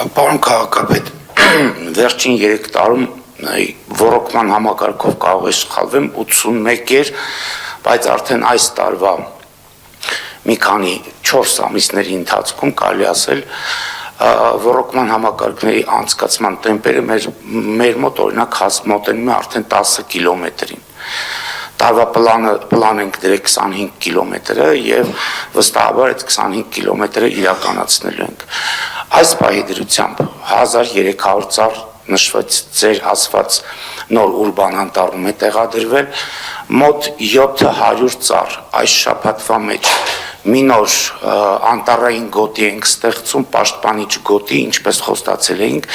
Պարոն քաղաքապետ, վերջին 3 տարում ոռոգման համակարգով կարող է սխալվեմ 81 էր, բայց արդեն այս տարվա մի քանի 4 ամիսների ընթացքում կարելի ասել ոռոգման համակարգների անցկացման տեմպերը մեր մոտ օրինակ մոտենում է արդեն 10 կիլոմետրին։ Տարվա պլան ենք դրել 25 կիլոմետրը եւ վստահաբար այդ 25 կիլոմետրը իրականացնելու ենք։ Այս պահի դրությամբ 1300 ծառ նշված ձեր ասված նոր ուրբան անտառում է տեղադրվել, մոտ 700 ծառ այս շաբաթվա մեջ մի նոր անտառային գոտի ենք ստեղծում, պաշտպանիչ գոտի, ինչպես խոստացել էինք,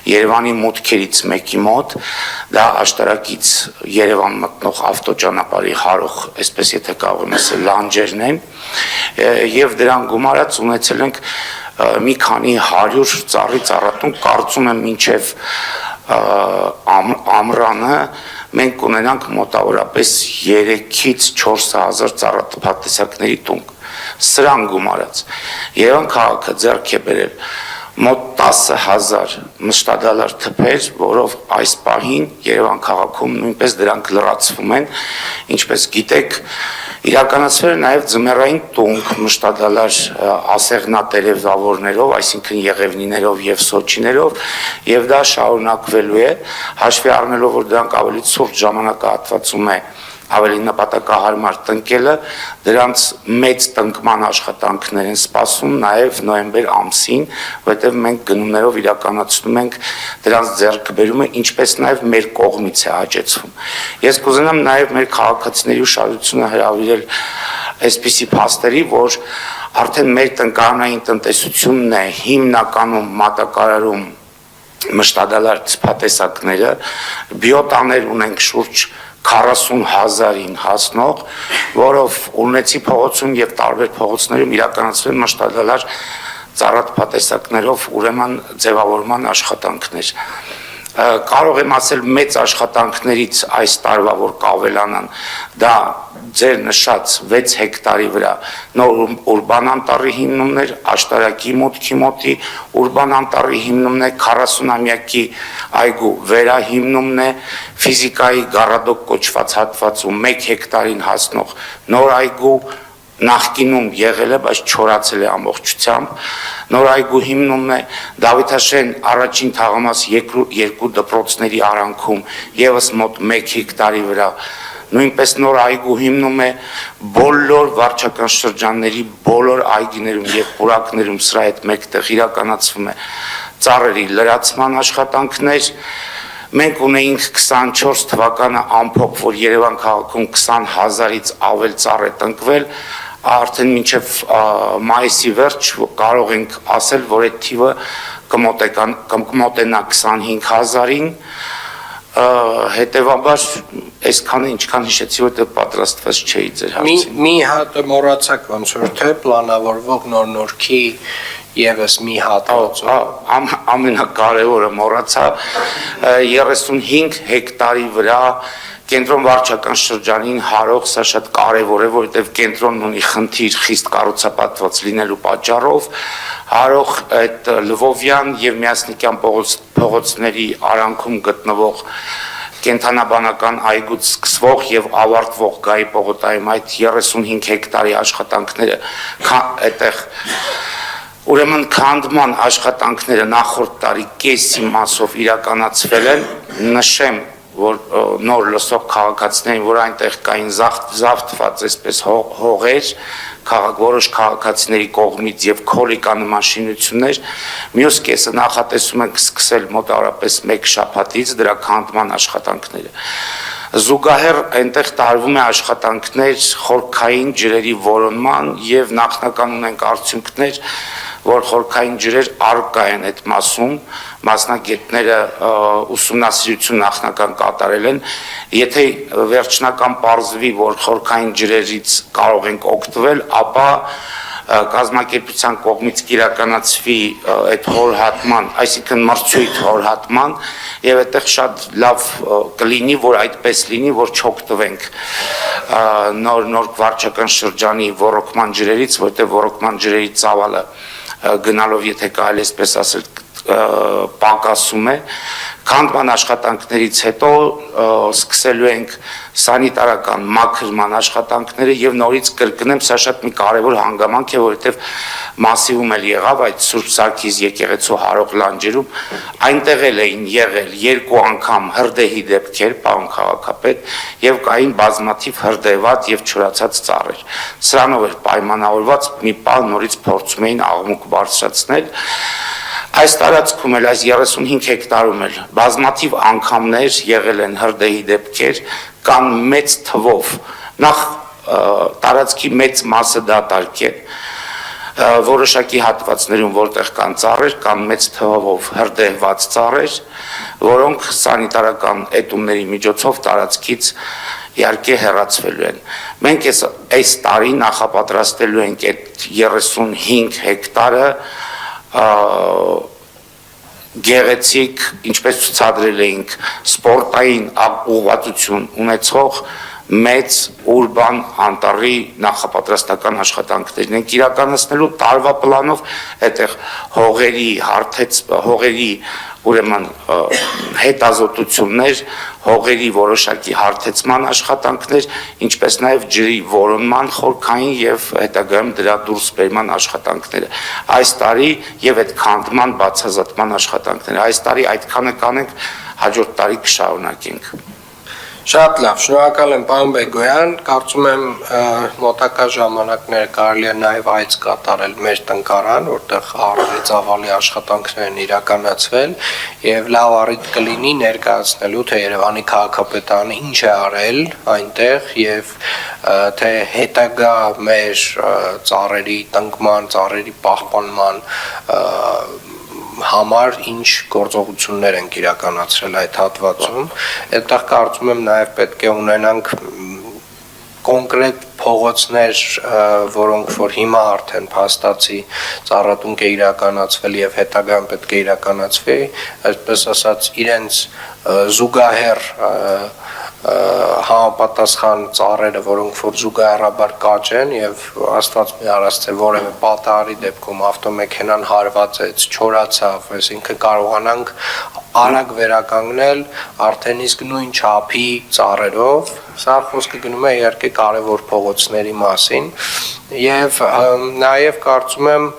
Երևանի մուտքերից մեկի մոտ, դա աշտարակից Երևան մտնող ավտոճանապարհի հարող, այսպես եթե կարող եմ ասել, լանջերն են, եւ դրան գումարած ունեցել ենք մի քանի 100 ծառի ծառատուն, կարծում եմ մինչև ամռանը մենք ունենանք մոտավորապես 3-ից 4,000 ծառատեսակների տուն։ Սրան գումարած Երևան քաղաքը ձեռք է բերել մոտ 10,000 մշտադալար թփեր, որով այս պահին Երևան քաղաքում նույնպես դրանք լրացվում են, ինչպես գիտեք, իրականացվել է նաև ձմեռային տունք մշտադալար ասեղնատերևավորներով, այսինքն եղևնիներով եւ սոճիներով, եւ դա շարունակվելու է, հաշվի առնելով, որ դրանք ավելի ցուրտ ժամանակահատվածում է ավելի նպատակահարմար տնկելը, դրանց մեծ տնկման աշխատանքներ են սպասում նաև նոյեմբեր ամսին, որտեղ մենք գնումներով իրականացնում ենք դրանց ձեռքբերումը, ինչպես նաև մեր կողմից է հաճեցվում։ Ես կուզենամ նաև մեր քաղաքացիների ուշադրությունը հրավիրել այսպիսի փաստերի, որ արդեն մեր տնկարանային տնտեսությունն է հիմնականում մատակարարում մշտադալար ցփատեսակները, բիոտաներ ունենք շուրջ 40,000-ին հասնող, որով ունեցի փողոցում եւ տարբեր փողոցներում իրականացվել մշտադալար ծառատեսակներով ուրեմն ձևավորման աշխատանքներ։ Կարող եմ ասել մեծ աշխատանքներից այս տարվա որ կավելանան, դա ձեր նշած 6 հեկտարի վրա նոր ուրբան անտառի հիմնումներ, աշտարակի մուտքի մոտի ուրբան անտառի հիմնումն է, 40-ամյակի այգու վերահիմնումն է, ֆիզիկայի գարադոկ կոչված հատվածում 1 հեկտարին հասնող նոր այգու նախկինում եղել է, բայց չորացել է ամբողջությամբ, նոր այգու հիմնումն է, Դավիթաշեն առաջին թաղամաս 2 դպրոցների արանքում եւս մոտ 1 հեկտարի վրա, նույնպես նոր այգու հիմնում է, բոլոր վարչական շրջանների բոլոր այգիներում եւ պուրակներում սրա հետ մեկտեղ իրականացվում է ծառերի լրացման աշխատանքներ։ Մենք ունեինք 24 թվականը ամփոփ, որ Երևան քաղաքում 20,000-ից ավել ծառ է տնկվել, արդեն մինչև մայիսի վերջ կարող ենք ասել, որ այդ թիվը կմոտենա 25,000-ին, հետևաբար այսքանը ինչքան հիշեցի, որ դե պատրաստված չէի ձեր հարցին։ Մի հատ մոռացաք ոնց որ թե պլանավորվող նոր-նորքի եւս մի հատ ամենակարևորը մոռացա 35 հեկտարի վրա կենտրոն վարչական շրջանին հարող, սա շատ կարևոր է, որովհետև կենտրոնն ունի խնդիր խիստ կառուցապատված լինելու պատճառով, հարող այդ Լվովյան եւ Միասնիկյան փողոցների արանքում գտնվող կենթանաբանական այգուց սկսվող եւ ավարտվող Գայի պողոտայում այդ 35 հեկտարի աշխատանքները այդտեղ ուրեմն քանդման աշխատանքները նախորդ տարի կեսի մասով իրականացվել են, նշեմ, որ նոր լսող քաղաքացիներին, որ այնտեղ կային զավթված այսպես հողեր, որոշ քաղաքացիների կողմից եւ քոլիկանման շինություններ, մյուս կեսը նախատեսում ենք սկսել մոտավորապես 1 շաբաթից դրա քանդման աշխատանքները։ Զուգահեռ այնտեղ տարվում է աշխատանքներ խորքային ջրերի որոնման եւ նախնական ունենք արդյունքներ, որ խորքային ջրեր առկա են այդ մասում, մասնագետները ուսումնասիրություն նախնական կատարել են, եթե վերջնական պարզվի, որ խորքային ջրերից կարող ենք օգտվել, ապա կազմակերպության կողմից կիրականացվի այդ հորհատման, այսինքն մրցույթ հորհատման եւ այդտեղ շատ լավ կլինի, որ այդպես լինի, որ չօգտվենք նոր վարչական շրջանի ոռոգման ջրերից, որտեղ ոռոգման ջրերի ծավալը գնալով, եթե կարելի այսպես ասել, պակասում է, քանդման աշխատանքներից հետո սկսելու ենք սանիտարական մաքրման աշխատանքները եւ նորից կրկնեմ, սա շատ մի կարեւոր հանգամանք է, որովհետեւ մասիվում էլ եղավ այդ Սուրբ Սարգիս եկեղեցու հարող լանջերում, այնտեղ էլ էին եղել 2 անգամ հրդեհի դեպքեր, պարոն քաղաքապետ, եւ կային բազմաթիվ հրդեհված եւ չորացած ծառեր։ Սրանով էր պայմանավորված մի պահ նորից փորձում էին աղմուկ բարձրացնել։ Այս տարածքում էլ այս 35 հեկտարում էլ բազմաթիվ անգամներ եղել են հրդեհի դեպքեր, կան մեծ թվով, նախ տարածքի մեծ մասը դատարկ է, որոշակի հատվածներում, որտեղ կան ծառեր, կան մեծ թվով հրդեհված ծառեր, որոնք սանիտարական էտումների միջոցով տարածքից իհարկե հեռացվելու են։ Մենք այս տարի նախապատրաստելու ենք այդ 35 հեկտարը գեղեցիկ, ինչպես ցուցադրել էինք, սպորտային ուղղվածություն ունեցող մեծ ուրբան անտառի նախապատրաստական աշխատանքներն ենք իրականացնելու տարվա պլանով, այդտեղ հողերի ուրեմն հետազոտություններ, հողերի որոշակի հարթեցման աշխատանքներ, ինչպես նաև ջրի որոնման խորքային եւ հետագայում դրա դուրս բերման աշխատանքները։ Այս տարի եւ այդ քանդման բացահայտման աշխատանքները։ Այս տարի այդքանը կանենք, հաջորդ տարի կշարունակենք։ Շատ լավ, շնորհակալ եմ պարոն Բեգոյան, կարծում եմ մոտակա ժամանակները կարելի է նաև այց կատարել մեր տնկարան, որտեղ առավել ծավալի աշխատանքներ են իրականացվել եւ լավ առիթ կլինի ներկայացնելու թե Երևանի քաղաքապետարանը ինչ է արել այնտեղ եւ թե հետագա մեր ծառերի տնկման, ծառերի պահպանման համար ինչ գործողություններ են իրականացրել այդ հատվածում, այդտեղ կարծում եմ նաև պետք է ունենանք կոնկրետ փողոցներ, որոնք որ հիմա արդեն փաստացի ծառատունք է իրականացվել եւ հետագայում պետք է իրականացվի, այսպես ասած իրենց զուգահեռ համապատասխան ծառերը, որոնք որ զուգահեռաբար կաճ են եւ Աստված մի արած թե որևէ պատահարի դեպքում ավտոմեքենան հարվածեց, չորացավ, այսինքն կարողանանք արագ վերականգնել արդեն իսկ նույն չափի ծառերով, սա խոսքը գնում է իհարկե կարևոր փողոցների մասին եւ նաեւ կարծում եմ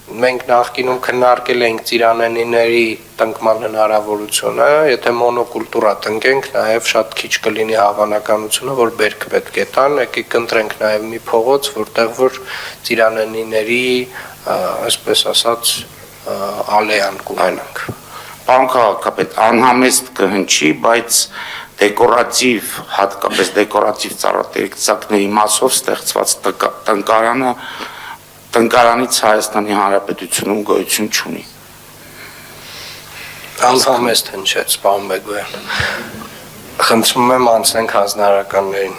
մենք նախկինում քննարկել ենք ծիրանենիների տնկման հնարավորությունը, եթե մոնոկուլտուրա տնկենք, նաև շատ քիչ կլինի հավանականությունը, որ բերք պետք է տան, եկեք կընտրենք նաև մի փողոց, որտեղ որ ծիրանենիների, այսպես ասած, ալեան կունենանք։ Պարոն քաղաքապետ, անհամեստ կհնչի, բայց դեկորատիվ, հատկապես դեկորատիվ ծառատեսակների մասով ստեղծված տնկարանից Հայաստանի Հանրապետությունում գոյություն չունի։ Անհամեստ հնչեց, պարոն Բեգոյան։ Խնդրում եմ անցնենք հանձնարարականներին։